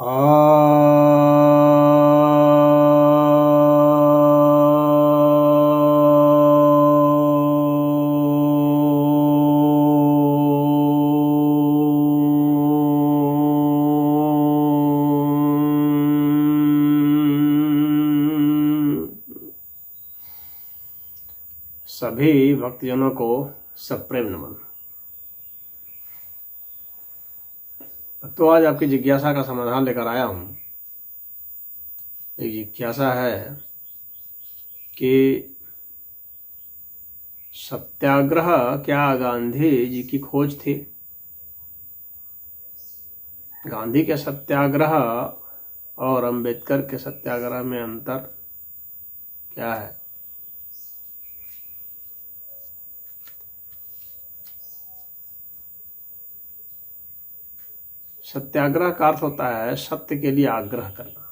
सभी भक्तजनों को सप्रेम नमन। तो आज आपकी जिज्ञासा का समाधान लेकर आया हूं। एक जिज्ञासा है कि सत्याग्रह क्या गांधी जी की खोज थी? गांधी के सत्याग्रह और अंबेडकर के सत्याग्रह में अंतर क्या है? सत्याग्रह का अर्थ होता है सत्य के लिए आग्रह करना,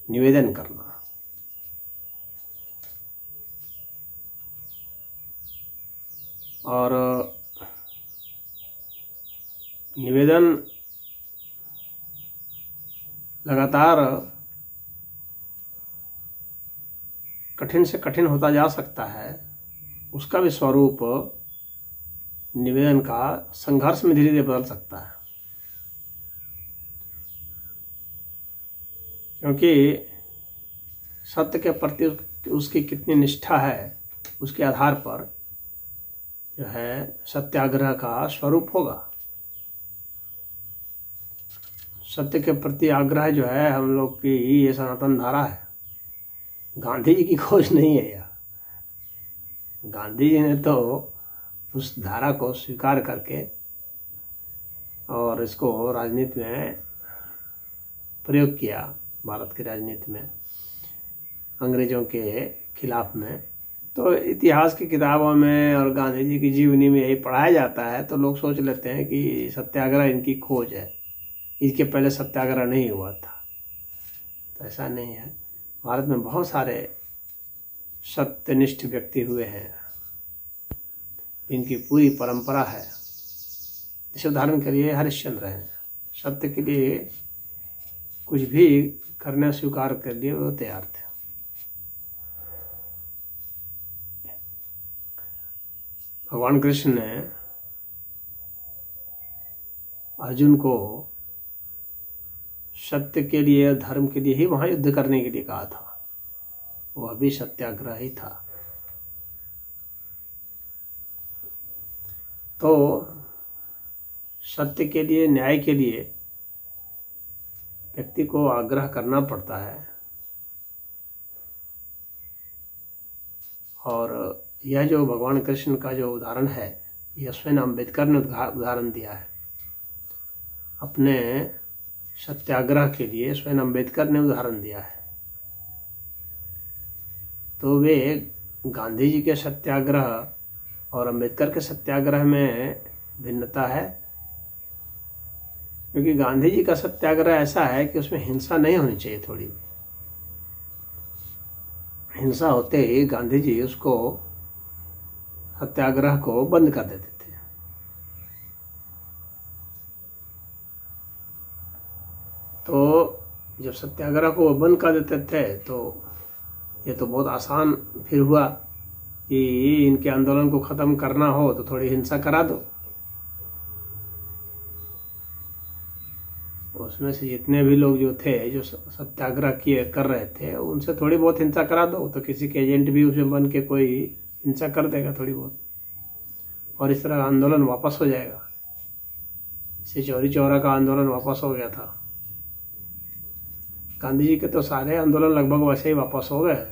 निवेदन करना। और निवेदन लगातार कठिन से कठिन होता जा सकता है। उसका भी स्वरूप निवेदन का संघर्ष में धीरे धीरे बदल सकता है, क्योंकि सत्य के प्रति उसकी कितनी निष्ठा है उसके आधार पर जो है सत्याग्रह का स्वरूप होगा। सत्य के प्रति आग्रह जो है हम लोग की ये सनातन धारा है, गांधी जी की खोज नहीं है यह। गांधी जी ने तो उस धारा को स्वीकार करके और इसको राजनीति में प्रयोग किया, भारत की राजनीति में अंग्रेजों के खिलाफ में। तो इतिहास की किताबों में और गांधी जी की जीवनी में यही पढ़ाया जाता है, तो लोग सोच लेते हैं कि सत्याग्रह इनकी खोज है, इसके पहले सत्याग्रह नहीं हुआ था। तो ऐसा नहीं है। भारत में बहुत सारे सत्यनिष्ठ व्यक्ति हुए हैं, इनकी पूरी परंपरा है। जैसे उदाहरण के लिए हरिश्चंद्र हैं, सत्य के लिए कुछ भी करने स्वीकार कर लिए वो तैयार थे। भगवान कृष्ण ने अर्जुन को सत्य के लिए, धर्म के लिए ही वहां युद्ध करने के लिए कहा था। वह भी सत्याग्रह ही था। तो सत्य के लिए, न्याय के लिए व्यक्ति को आग्रह करना पड़ता है। और यह जो भगवान कृष्ण का जो उदाहरण है, यह स्वयं अम्बेडकर ने उदाहरण दिया है। अपने सत्याग्रह के लिए स्वयं अम्बेडकर ने उदाहरण दिया है। तो वे गांधी जी के सत्याग्रह और अम्बेडकर के सत्याग्रह में भिन्नता है, क्योंकि गांधी जी का सत्याग्रह ऐसा है कि उसमें हिंसा नहीं होनी चाहिए। थोड़ी हिंसा होते ही गांधी जी उसको, सत्याग्रह को बंद कर देते थे। तो जब सत्याग्रह को बंद कर देते थे तो ये तो बहुत आसान फिर हुआ कि इनके आंदोलन को ख़त्म करना हो तो थोड़ी हिंसा करा दो। उसमें से जितने भी लोग जो थे, जो सत्याग्रह कर रहे थे, उनसे थोड़ी बहुत हिंसा करा दो, तो किसी के एजेंट भी उसमें बन के कोई हिंसा कर देगा थोड़ी बहुत, और इस तरह आंदोलन वापस हो जाएगा। इसे चौरी चौरा का आंदोलन वापस हो गया था। गांधी जी के तो सारे आंदोलन लगभग वैसे ही वापस हो गए।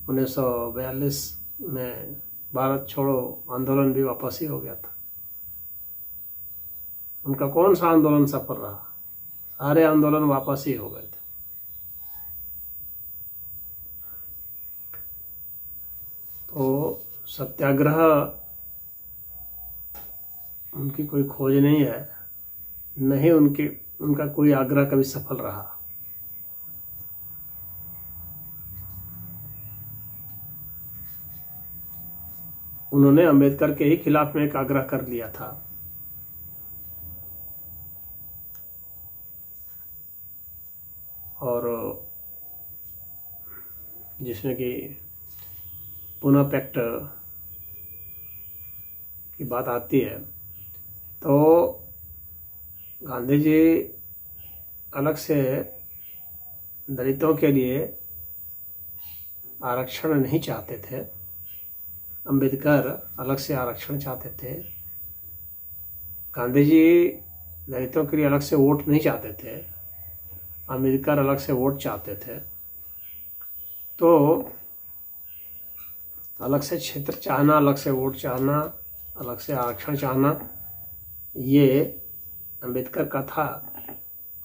1942 में भारत छोड़ो आंदोलन भी वापस ही हो गया था। उनका कौन सा आंदोलन सफल रहा? सारे आंदोलन वापस ही हो गए थे। तो सत्याग्रह उनकी कोई खोज नहीं है, नहीं उनका कोई आग्रह कभी सफल रहा। उन्होंने अंबेडकर के ही खिलाफ में एक आग्रह कर लिया था। और जिसमें कि पुणे पैक्ट की बात आती है, तो गांधी जी अलग से दलितों के लिए आरक्षण नहीं चाहते थे, अंबेडकर अलग से आरक्षण चाहते थे। गांधी जी दलितों के लिए अलग से वोट नहीं चाहते थे, अंबेडकर अलग से वोट चाहते थे। तो अलग से क्षेत्र चाहना, अलग से वोट चाहना, अलग से आरक्षण चाहना, ये अंबेडकर का था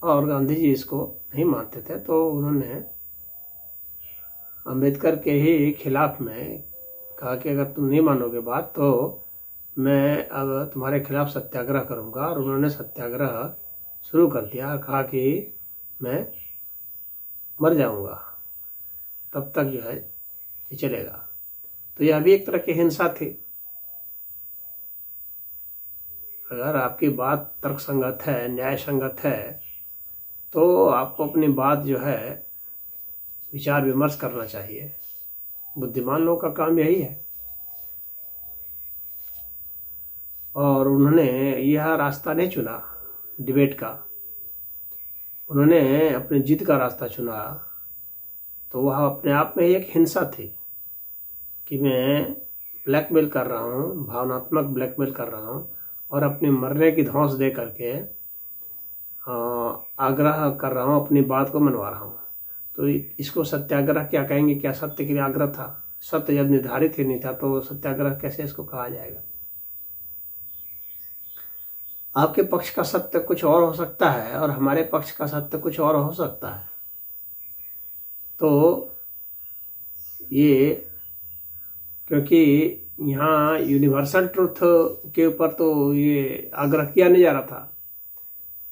और गांधी जी इसको नहीं मानते थे। तो उन्होंने अंबेडकर के ही खिलाफ में कहा कि अगर तुम नहीं मानोगे बात तो मैं अब तुम्हारे खिलाफ सत्याग्रह करूंगा। और उन्होंने सत्याग्रह शुरू कर दिया और कहा कि मैं मर जाऊंगा तब तक जो है ये चलेगा। तो यह भी एक तरह की हिंसा थी। अगर आपकी बात तर्कसंगत है, न्याय संगत है, तो आपको अपनी बात जो है विचार विमर्श करना चाहिए। बुद्धिमान लोगों का काम यही है। और उन्होंने यह रास्ता नहीं चुना डिबेट का, उन्होंने अपनी जीत का रास्ता चुना। तो वह अपने आप में एक हिंसा थी कि मैं ब्लैकमेल कर रहा हूँ, भावनात्मक ब्लैकमेल कर रहा हूँ और अपने मरने की धौंस दे करके आग्रह कर रहा हूँ, अपनी बात को मनवा रहा हूँ। तो इसको सत्याग्रह क्या कहेंगे? क्या सत्य के लिए आग्रह था? सत्य जब निर्धारित ही नहीं था तो सत्याग्रह कैसे इसको कहा जाएगा? आपके पक्ष का सत्य कुछ और हो सकता है और हमारे पक्ष का सत्य कुछ और हो सकता है। तो ये क्योंकि यहाँ यूनिवर्सल ट्रुथ के ऊपर तो ये आग्रह किया नहीं जा रहा था,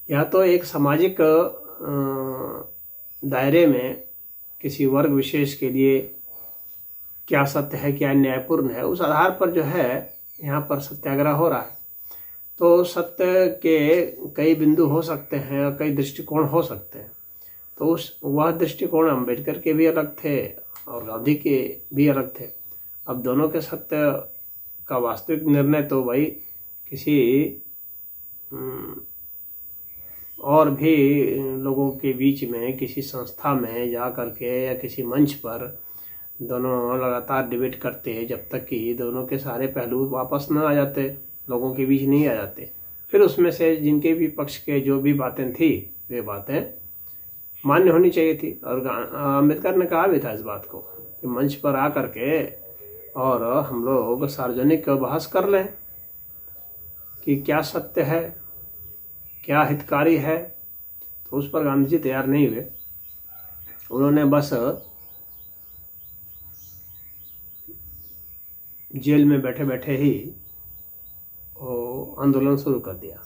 यह तो एक सामाजिक दायरे में किसी वर्ग विशेष के लिए क्या सत्य है, क्या न्यायपूर्ण है, उस आधार पर जो है यहाँ पर सत्याग्रह हो रहा है। तो सत्य के कई बिंदु हो सकते हैं और कई दृष्टिकोण हो सकते हैं। तो वह दृष्टिकोण अंबेडकर के भी अलग थे और गांधी के भी अलग थे। अब दोनों के सत्य का वास्तविक निर्णय तो भाई किसी और भी लोगों के बीच में किसी संस्था में जा करके या किसी मंच पर दोनों लगातार डिबेट करते हैं जब तक कि दोनों के सारे पहलू वापस न आ जाते, लोगों के बीच नहीं आ जाते। फिर उसमें से जिनके भी पक्ष के जो भी बातें थी वे बातें मान्य होनी चाहिए थी। और अम्बेडकर ने कहा भी था इस बात को कि मंच पर आ करके और हम लोग सार्वजनिक बहस कर लें कि क्या सत्य है, क्या हितकारी है। तो उस पर गांधी जी तैयार नहीं हुए। उन्होंने बस जेल में बैठे बैठे ही आंदोलन शुरू कर दिया।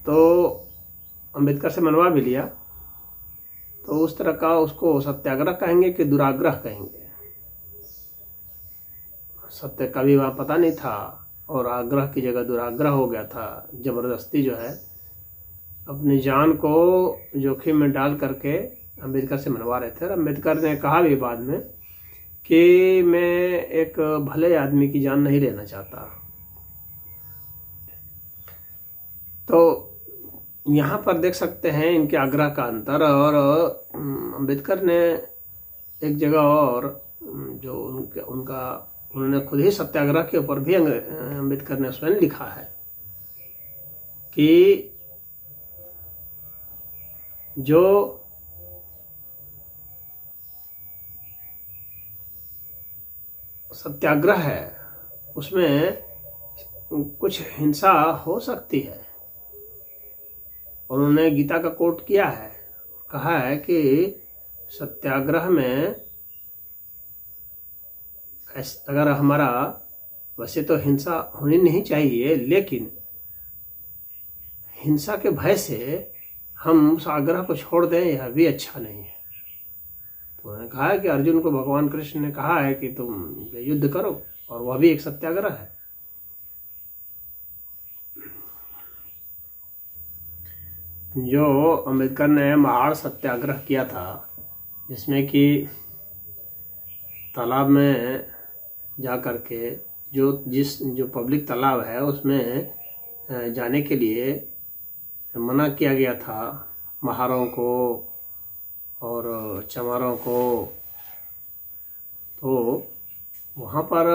तो अंबेडकर से मनवा भी लिया। तो उस तरह का उसको सत्याग्रह कहेंगे कि दुराग्रह कहेंगे? सत्य का भी वहाँ पता नहीं था और आग्रह की जगह दुराग्रह हो गया था। जबरदस्ती जो है अपनी जान को जोखिम में डाल करके अंबेडकर से मनवा रहे थे। और अंबेडकर ने कहा भी बाद में कि मैं एक भले आदमी की जान नहीं लेना चाहता। तो यहाँ पर देख सकते हैं इनके आग्रह का अंतर। और अंबेडकर ने एक जगह और जो उन्होंने खुद ही सत्याग्रह के ऊपर भी अंबेडकर ने स्वयं लिखा है कि जो सत्याग्रह है उसमें कुछ हिंसा हो सकती है। उन्होंने गीता का कोट किया है, कहा है कि सत्याग्रह में अगर हमारा वैसे तो हिंसा होनी नहीं चाहिए, लेकिन हिंसा के भय से हम उस आग्रह को छोड़ दें यह भी अच्छा नहीं है। तो उन्होंने कहा है कि अर्जुन को भगवान कृष्ण ने कहा है कि तुम युद्ध करो, और वह भी एक सत्याग्रह है। जो अम्बेडकर ने महाड़ सत्याग्रह किया था, जिसमें कि तालाब में जा कर के जो पब्लिक तालाब है उसमें जाने के लिए मना किया गया था महारों को और चमारों को, तो वहाँ पर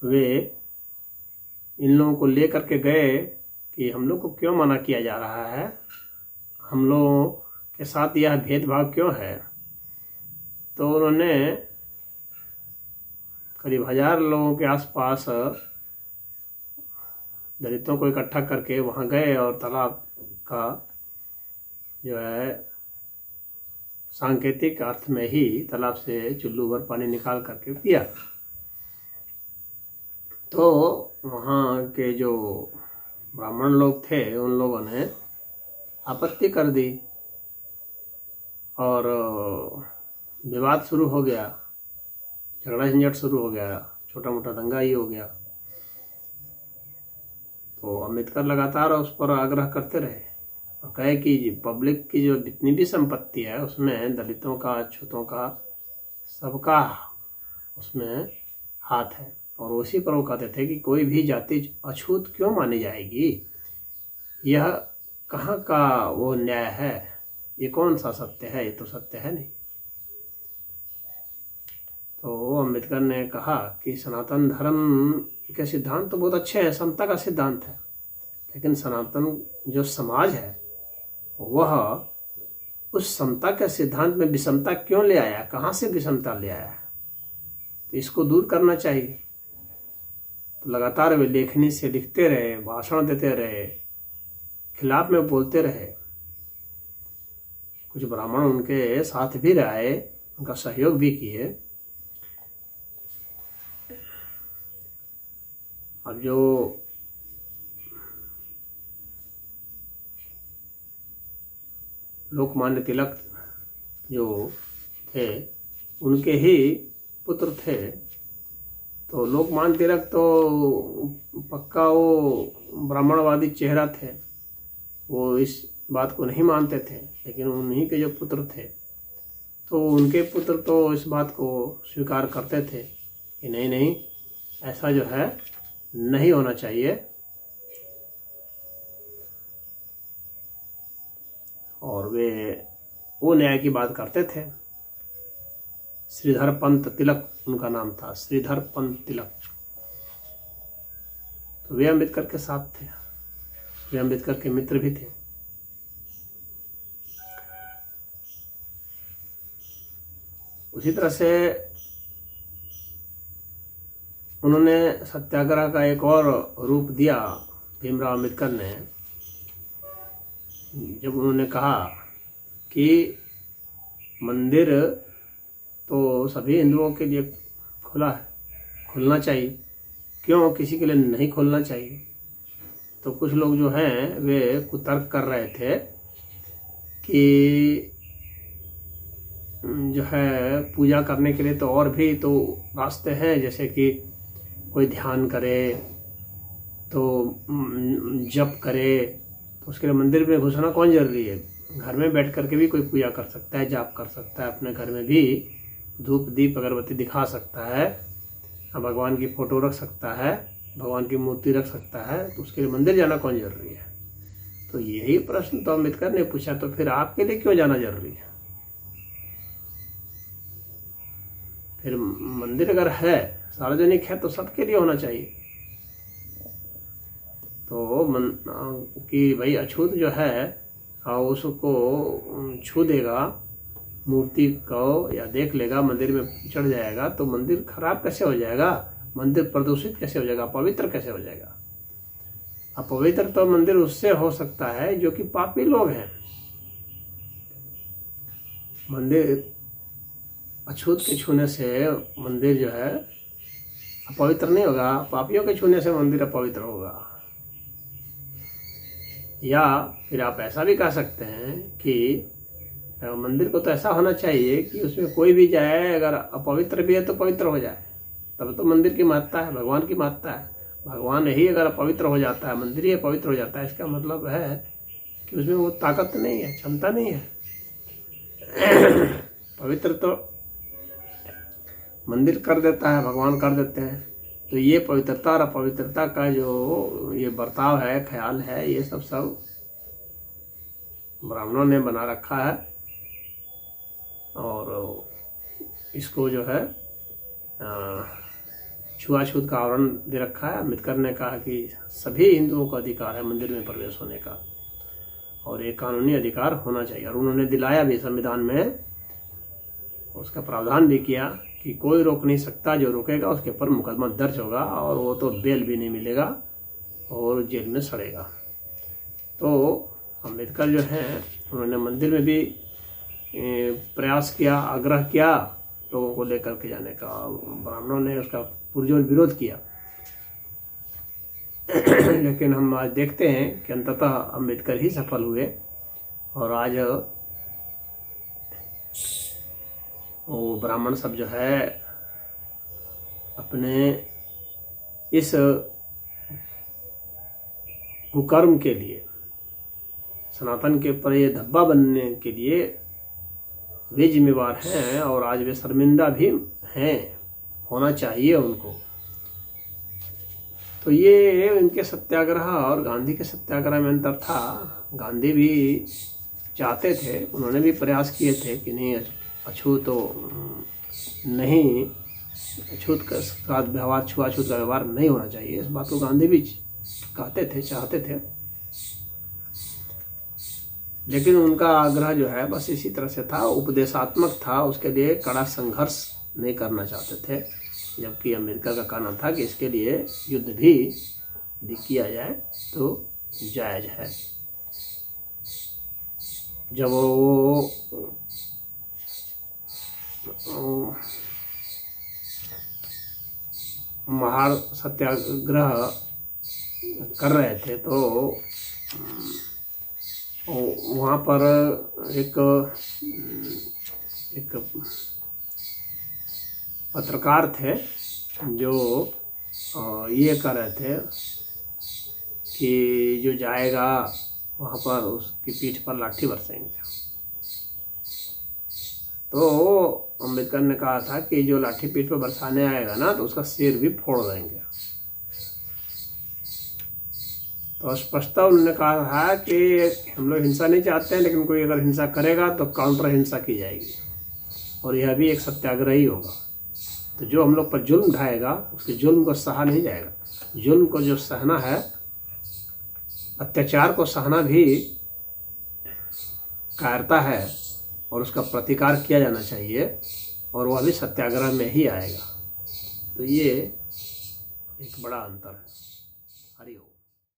वे इन लोगों को ले करके गए कि हम लोग को क्यों मना किया जा रहा है, हम लोगों के साथ यह भेदभाव क्यों है। तो उन्होंने करीब 1000 लोगों के आसपास दलितों को इकट्ठा करके वहाँ गए और तालाब का जो है सांकेतिक अर्थ में ही तालाब से चुल्लू भर पानी निकाल करके पिया। तो वहाँ के जो ब्राह्मण लोग थे उन लोगों ने आपत्ति कर दी और विवाद शुरू हो गया, झगड़ा झंझट शुरू हो गया, छोटा मोटा दंगा ही हो गया। तो अम्बेडकर लगातार उस पर आग्रह करते रहे और कहे कि पब्लिक की जो जितनी भी संपत्ति है उसमें दलितों का, अछूतों का, सबका उसमें हाथ है। और उसी पर वो कहते थे कि कोई भी जाति अछूत क्यों मानी जाएगी, यह कहाँ का वो न्याय है, ये कौन सा सत्य है, ये तो सत्य है नहीं। तो अम्बेडकर ने कहा कि सनातन धर्म के सिद्धांत तो बहुत अच्छे हैं, समता का सिद्धांत है, लेकिन सनातन जो समाज है वह उस समता के सिद्धांत में विषमता क्यों ले आया, कहाँ से विषमता ले आया, तो इसको दूर करना चाहिए। तो लगातार वे लेखनी से लिखते रहे, भाषण देते रहे, खिलाफ में बोलते रहे। कुछ ब्राह्मण उनके साथ भी रहे, उनका सहयोग भी किए। अब जो लोकमान्य तिलक जो थे उनके ही पुत्र थे, तो लोकमान्य तिलक तो पक्का वो ब्राह्मणवादी चेहरा थे, वो इस बात को नहीं मानते थे, लेकिन उन्हीं के जो पुत्र थे तो उनके पुत्र तो इस बात को स्वीकार करते थे कि नहीं नहीं, ऐसा जो है नहीं होना चाहिए। और वे वो न्याय की बात करते थे। श्रीधर पंत तिलक उनका नाम था, श्रीधर पंत तिलक। तो वे अम्बेडकर के साथ थे, वे अम्बेडकर के मित्र भी थे। उसी तरह से उन्होंने सत्याग्रह का एक और रूप दिया भीमराव अम्बेडकर ने, जब उन्होंने कहा कि मंदिर तो सभी हिंदुओं के लिए खुला है, खुलना चाहिए, क्यों किसी के लिए नहीं खोलना चाहिए। तो कुछ लोग जो हैं वे कुतर्क कर रहे थे कि जो है पूजा करने के लिए तो और भी तो रास्ते हैं, जैसे कि कोई ध्यान करे तो जप करे, तो उसके लिए मंदिर में घुसना कौन जरूरी है। घर में बैठ करके भी कोई पूजा कर सकता है, जाप कर सकता है, अपने घर में भी धूप दीप अगरबत्ती दिखा सकता है, भगवान की फ़ोटो रख सकता है, भगवान की मूर्ति रख सकता है, तो उसके लिए मंदिर जाना कौन जरूरी है। तो यही प्रश्न तो अम्बेडकर ने पूछा, तो फिर आपके लिए क्यों जाना जरूरी है। फिर मंदिर अगर है, सार्वजनिक है, तो सबके लिए होना चाहिए। तो कि भाई अछूत जो है उसको छू देगा मूर्ति को या देख लेगा, मंदिर में चढ़ जाएगा, तो मंदिर खराब कैसे हो जाएगा, मंदिर प्रदूषित कैसे हो जाएगा, पवित्र कैसे हो जाएगा। अपवित्र तो मंदिर उससे हो सकता है जो कि पापी लोग हैं। मंदिर अछूत के छूने से मंदिर जो है अपवित्र नहीं होगा, पापियों के छूने से मंदिर अपवित्र होगा। या फिर आप ऐसा भी कह सकते हैं कि मंदिर को तो ऐसा होना चाहिए कि उसमें कोई भी जाए, अगर अपवित्र भी है तो पवित्र हो जाए, तब तो मंदिर की महत्ता है, भगवान की महत्ता है। भगवान ही अगर अपवित्र हो जाता है, मंदिर ही अपवित्र हो जाता है, इसका मतलब है कि उसमें वो ताकत नहीं है, क्षमता नहीं है। पवित्र तो मंदिर कर देता है, भगवान कर देते हैं। तो ये पवित्रता और अपवित्रता का जो ये बर्ताव है, ख्याल है, ये सब ब्राह्मणों ने बना रखा है। और इसको जो है छुआछूत का आवरण दे रखा है। अम्बेडकर ने कहा कि सभी हिंदुओं का अधिकार है मंदिर में प्रवेश होने का, और एक कानूनी अधिकार होना चाहिए। और उन्होंने दिलाया भी, संविधान में उसका प्रावधान भी किया कि कोई रोक नहीं सकता, जो रोकेगा उसके ऊपर मुकदमा दर्ज होगा, और वो तो बेल भी नहीं मिलेगा और जेल में सड़ेगा। तो अम्बेडकर जो हैं, उन्होंने मंदिर में भी प्रयास किया, आग्रह किया लोगों को लेकर के जाने का। ब्राह्मणों ने उसका पुरजोर विरोध किया। लेकिन हम आज देखते हैं कि अंततः अम्बेडकर ही सफल हुए, और आज वो ब्राह्मण सब जो है अपने इस कुकर्म के लिए, सनातन के ऊपर ये धब्बा बनने के लिए वे जिम्मेवार हैं, और आज वे शर्मिंदा भी हैं, होना चाहिए उनको। तो ये इनके सत्याग्रह और गांधी के सत्याग्रह में अंतर था। गांधी भी चाहते थे, उन्होंने भी प्रयास किए थे कि नहीं, अछूत तो नहीं, अछूत का व्यवहार, छुआछूत का व्यवहार नहीं होना चाहिए। इस बात को गांधी भी कहते थे, चाहते थे। लेकिन उनका आग्रह जो है बस इसी तरह से था, उपदेशात्मक था, उसके लिए कड़ा संघर्ष नहीं करना चाहते थे। जबकि अमेरिका का कहना था कि इसके लिए युद्ध भी यदि किया जाए तो जायज़ है। जब वो महार सत्याग्रह कर रहे थे तो वहाँ पर एक पत्रकार थे जो ये कर रहे थे कि जो जाएगा वहाँ पर उसकी पीठ पर लाठी बरसेंगे। तो अम्बेडकर ने कहा था कि जो लाठी पीठ पर बरसाने आएगा ना, तो उसका सिर भी फोड़ देंगे। तो स्पष्टता उन्होंने कहा था कि हम लोग हिंसा नहीं चाहते हैं, लेकिन कोई अगर हिंसा करेगा तो काउंटर हिंसा की जाएगी, और यह भी एक सत्याग्रह ही होगा। तो जो हम लोग पर जुल्म ढाएगा, उसके जुल्म को सहा नहीं जाएगा। जुल्म को जो सहना है, अत्याचार को सहना भी कायरता है, और उसका प्रतिकार किया जाना चाहिए, और वह भी सत्याग्रह में ही आएगा। तो ये एक बड़ा अंतर है। हरि ओम।